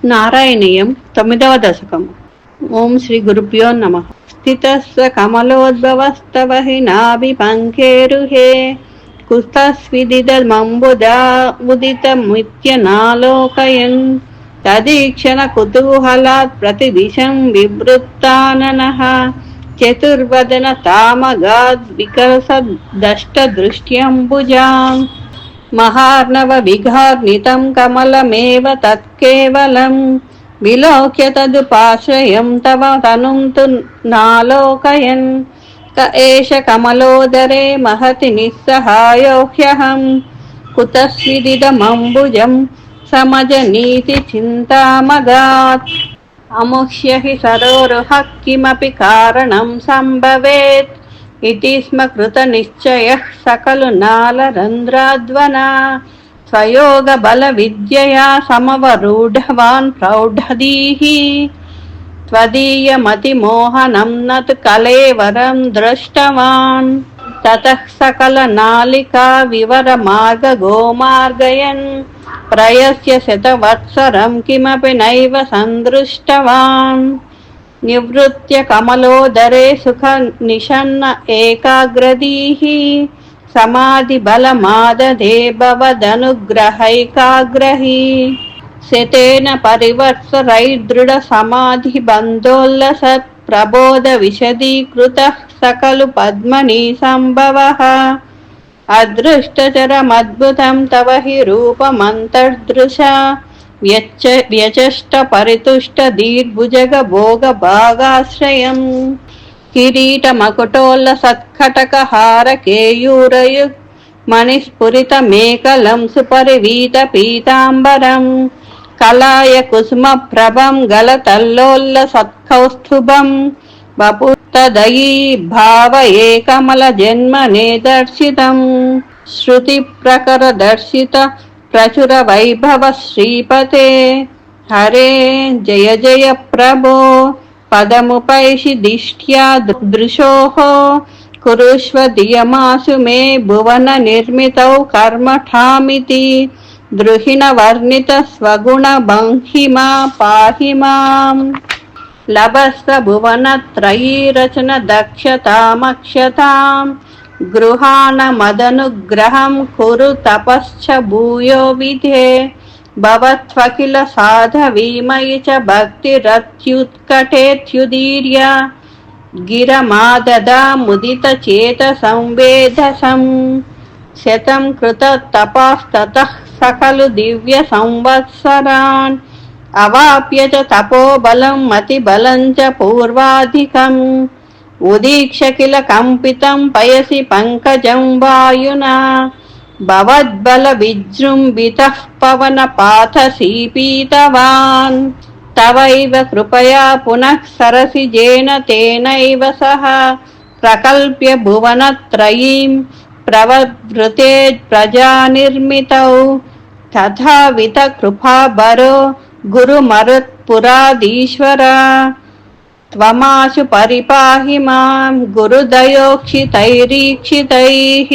నారాయణీయం 9వ దశకము. ఓం శ్రీ గురుభ్యో నమః. స్థితస్వ కమలోద్భవస్తవ హి నాభిపంకేరుహే కుస్తస్విదిదమంబుదా ఉదితమిత్యనాలోకయన్ తదీక్షణ కుతూహలాత్ ప్రతిదిశం వివృత్తాననః చతుర్వదన తామగాద్ వికసదష్టదృష్ట్యంబుజాం మహార్ణవ విఘార్ణితం కమలమేవ తత్కేవలం విలోక్య తదుపాశ్రయం తవ తనుం తు నాలోకయన్ త ఏష కమలోదరే మహతి నిస్సహాయో హ్యహం కుతస్విదిదమంబుజం సమజనీతి చింతామగాత్ అముష్య హి సరోరుహ కిమపి కారణం సంభవేత్ ఇతి స్మ కృత నిశ్చయః సకలు నాలరంధ్రాద్వనా స్వయోగ బల విద్యయా సమవరూఢవాన్ ప్రౌఢధీః త్వదీయమతి మోహనం నతు కలేవరం దృష్టవాన్ తతః సకల నాలికా వివర మార్గ గోమార్గయన్ ప్రయస్య శతవత్సరం కిమపి నైవ సందృష్టవాన్ నివృత్య కమలోదరే సుఖ నిషన్న ఏకాగ్రదీః సమాధి బలమాదదే భవదనుగ్రహైకాగ్రహీ శతేన పరివత్సరైర్దృఢ సమాధి బంధోల్లస ప్రబోధ విశదీకృతః సకలు పద్మనీ సంభవః అదృష్టచరమద్భుతం తవ హి రూపమంతర్దృశా వ్యచష్ట పరితుష్ట దీర్భుజగ భోగ భాగాశ్రయం కిరీట మకుటోల్ల సత్కటక హార కేయూరయుక్ మణిస్ఫురిత మేకలం సుపరివీత పీతాంబరం కలాయ కుసుమ ప్రభం గలతల్లోల్ల సత్కౌస్తుభం వపుతదయీ భావయే కమల జన్మనే దర్శితం శృతి ప్రకర దర్శిత ప్రచుర వైభవ శ్రీపతే హరే జయ జయ ప్రభో పదముపైషి దిష్ట్యా దృశోః కురుష్వ దియమాసు మే భువన నిర్మితౌ కర్మఠామితి ద్రుహిణ వర్ణిత స్వగుణ బంహిమా పాహి మాం లభస్వ భువనత్రయీ రచన దక్షతామక్షతాం గృహాణ మదనుగ్రహం కురు తపశ్చ భూయో విధే భవత్వకిల సాధవీమయి చ భక్తిరత్యుత్కటేత్యుదీర్య గిరమాదదా ముదిత చేత సంవేదసం శతం కృత తపస్తతః సకలు దివ్య సంవత్సరాన్ అవాప్య చ తపోబలం మతిబలం చ పూర్వాధికం ఉదీక్ష కిల కంపితం పయసి పంకజం వాయునా భవద్బల విజృంభితః పవన పాథసీపీతవాన్ తవైవ కృపయా పునః సరసిజేన తేనైవ సహ ప్రకల్ప్య భువనత్రయీం ప్రవవృతే ప్రజా నిర్మితౌ తథావిత కృపాబరో గురుమరుత్పురాధీశ్వర త్వమాశు పరిపాహి మాం గురుదయోక్షితైరీక్షితైః.